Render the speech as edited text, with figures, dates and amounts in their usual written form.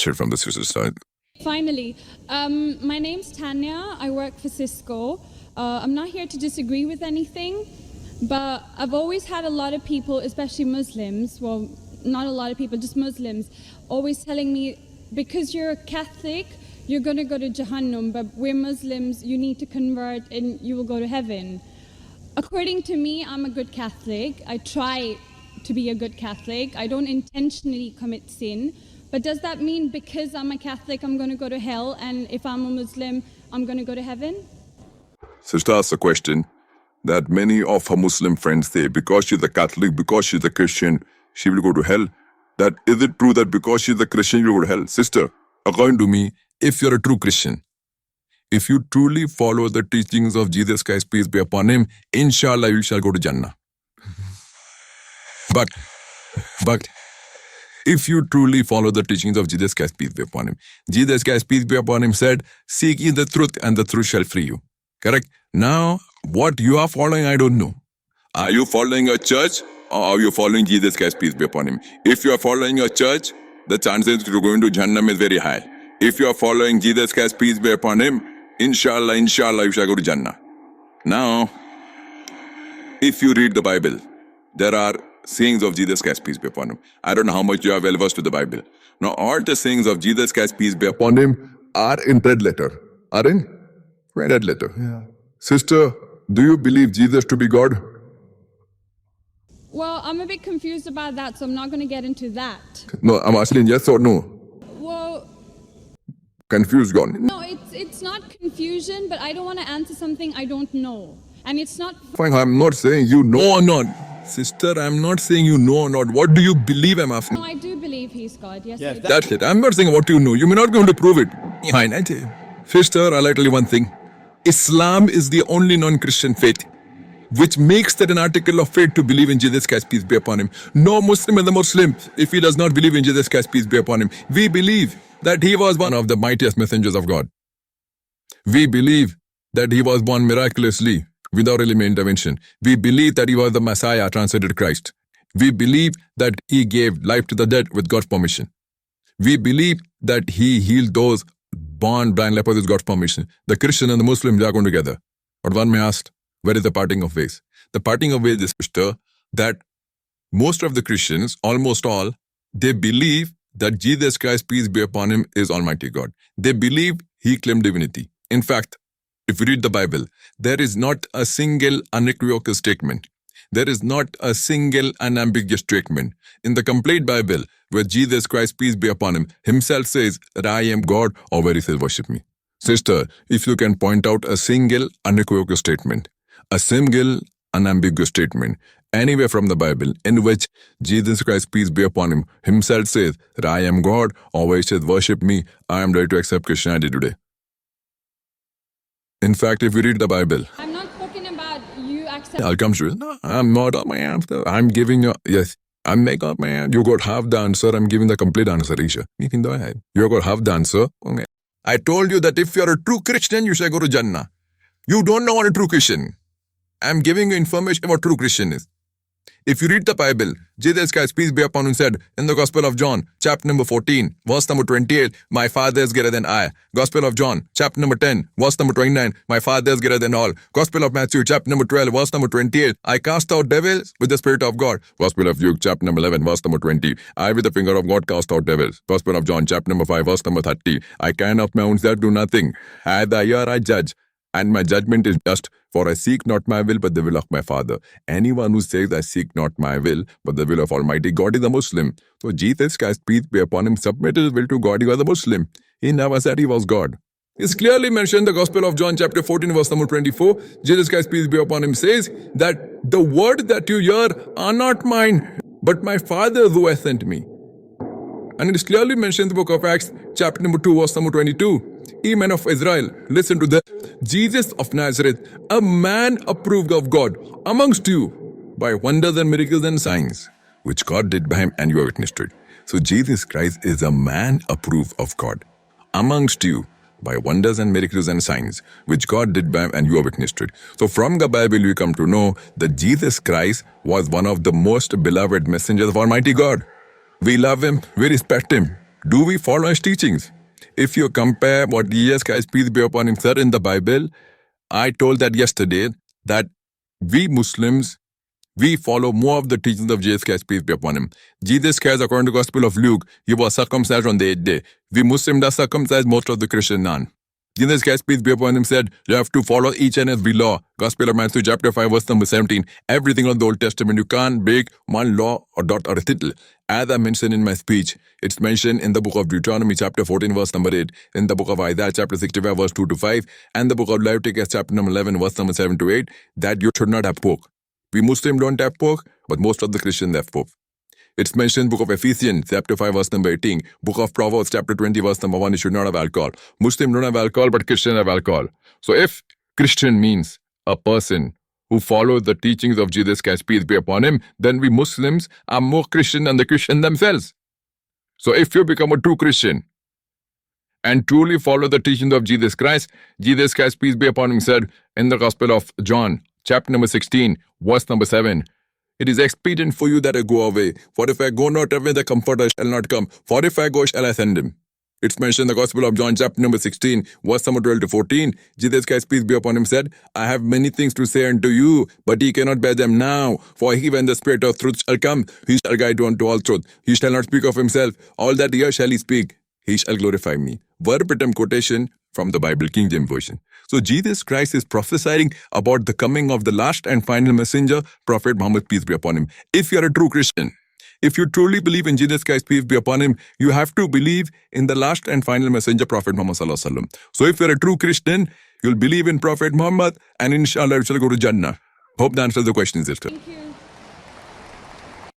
hear from the sister's side. Finally, my name's Tanya. I work for Cisco. I'm not here to disagree with anything, but I've always had a lot of people, especially Muslims, well, not a lot of people, just Muslims, always telling me, because you're a Catholic, you're going to go to Jahannam, but we're Muslims, you need to convert and you will go to heaven. According to me, I'm a good Catholic. I try to be a good Catholic. I don't intentionally commit sin. But does that mean because I'm a Catholic, I'm going to go to hell, and if I'm a Muslim, I'm going to go to heaven? Sister asks a question that many of her Muslim friends say, because she's a Catholic, because she's a Christian, she will go to hell. That is it true that because she's a Christian, you will go to hell? Sister, according to me, if you're a true Christian, if you truly follow the teachings of Jesus Christ, peace be upon him, inshallah you shall go to Jannah. But if you truly follow the teachings of Jesus Christ, peace be upon him, Jesus Christ, peace be upon him, said, seek ye the truth and the truth shall free you. Correct? Now, what you are following, I don't know. Are you following a church or are you following Jesus Christ, peace be upon him? If you are following a church, the chances to go into Jannah is very high. If you are following Jesus Christ, peace be upon him, inshallah, you shall go to Jannah. Now, if you read the Bible, there are sayings of Jesus Christ, peace be upon him. I don't know how much you are well versed with the Bible. Now, all the sayings of Jesus Christ, peace be upon him, are in red letter. Are in red letter. Yeah. Sister, do you believe Jesus to be God? Well, I'm a bit confused about that, so I'm not going to get into that. No, I'm asking yes or no. Well, Confused, gone. no, it's not confusion, but I don't want to answer something I don't know. And it's not... Fine, I'm not saying you know or not. Sister, I'm not saying you know or not. What do you believe, I'm asking? No, I do believe he's God. Yes, Yes, I do. That's it. I'm not saying what you know. You may not be able to prove it. Fine, I tell you. Sister, I'll tell you one thing. Islam is the only non-Christian faith which makes that an article of faith to believe in Jesus Christ, peace be upon him. No Muslim is a Muslim if he does not believe in Jesus Christ, peace be upon him. We believe that he was one of the mightiest messengers of God. We believe that he was born miraculously without any intervention. We believe that he was the Messiah, translated Christ. We believe that he gave life to the dead with God's permission. We believe that he healed those born blind lepers with God's permission. The Christian and the Muslim, they are going together. But one may ask, where is the parting of ways? The parting of ways is, sister, that most of the Christians, almost all, they believe that Jesus Christ, peace be upon him, is Almighty God. They believe he claimed divinity. In fact, if you read the Bible, there is not a single unequivocal statement. There is not a single unambiguous statement in the complete Bible where Jesus Christ, peace be upon him, himself says that I am God, or where he says worship me. Sister, if you can point out a single unequivocal statement, a single unambiguous statement anywhere from the Bible in which Jesus Christ, peace be upon him, himself says that I am God, or where he says worship me, I am ready to accept Christianity today. In fact, if you read the Bible, I'm not talking about you accepting... I'll come to it. No, I'm not on my answer. I'm giving you, yes, I'm making up my answer. You got half the answer. I'm giving the complete answer, Isha. You got half the answer. Okay. I told you that if you're a true Christian, you shall go to Jannah. You don't know what a true Christian. I'm giving you information about true Christian is. If you read the Bible, Jesus Christ, peace be upon him, said in the Gospel of John, chapter number 14, verse number 28, my Father is greater than I. Gospel of John, chapter number 10, verse number 29, my Father is greater than all. Gospel of Matthew, chapter number 12, verse number 28, I cast out devils with the Spirit of God. Gospel of Luke, chapter number 11, verse number 20, I with the finger of God cast out devils. Gospel of John, chapter number 5, verse number 30, I can of my own self do nothing. As I hear, I judge. And my judgment is just, for I seek not my will, but the will of my Father. Anyone who says, I seek not my will, but the will of Almighty God is a Muslim. So Jesus Christ, peace be upon him, submitted his will to God. He was a Muslim. He never said he was God. It's clearly mentioned in the Gospel of John, chapter 14, verse number 24. Jesus Christ, peace be upon him, says that the word that you hear are not mine, but my Father who has sent me. And it is clearly mentioned in the book of Acts, chapter number 2, verse number 22. Ye men of Israel, listen to this. Jesus of Nazareth, a man approved of God amongst you by wonders and miracles and signs, which God did by him, and you have witnessed it. So Jesus Christ is a man approved of God amongst you by wonders and miracles and signs, which God did by him, and you have witnessed it. So from the Bible, we come to know that Jesus Christ was one of the most beloved messengers of Almighty God. We love him, we respect him. Do we follow his teachings? If you compare what Jesus Christ, peace be upon him, said in the Bible, I told that yesterday that we Muslims, we follow more of the teachings of Jesus Christ, peace be upon him. Jesus Christ, according to the Gospel of Luke, he was circumcised on the 8th day. We Muslims are circumcised, most of the Christian none. Jesus Christ, peace be upon him, said, you have to follow each and every law. Gospel of Matthew, chapter 5, verse number 17. Everything on the Old Testament, you can't break one law or dot or a tittle. As I mentioned in my speech, it's mentioned in the book of Deuteronomy, chapter 14, verse number 8, in the book of Isaiah, chapter 65, verse 2 to 5, and the book of Leviticus, chapter number 11, verse number 7 to 8, that you should not have pork. We Muslims don't have pork, but most of the Christians have pork. It's mentioned in book of Ephesians, chapter 5, verse number 18. Book of Proverbs, chapter 20, verse number 1, you should not have alcohol. Muslims don't have alcohol, but Christians have alcohol. So if Christian means a person who follows the teachings of Jesus Christ, peace be upon him, then we Muslims are more Christian than the Christian themselves. So if you become a true Christian and truly follow the teachings of Jesus Christ, peace be upon him, said in the Gospel of John, chapter number 16, verse number 7, it is expedient for you that I go away. For if I go not away, the Comforter shall not come. For if I go, shall I send him? It's mentioned in the Gospel of John, chapter number 16, verse number 12 to 14. Jesus Christ, peace be upon him, said, I have many things to say unto you, but ye cannot bear them now. For he, when the Spirit of truth shall come, he shall guide you unto all truth. He shall not speak of himself. All that here shall he speak. He shall glorify me. Verbatim quotation from the Bible, King James Version. So Jesus Christ is prophesying about the coming of the last and final messenger, Prophet Muhammad, peace be upon him. If you are a true Christian, if you truly believe in Jesus Christ, peace be upon him, you have to believe in the last and final messenger, Prophet Muhammad sallallahu alaihi wasallam. So if you're a true Christian, you'll believe in Prophet Muhammad, and inshallah you shall go to Jannah. Hope that answers the question, sister. Thank you.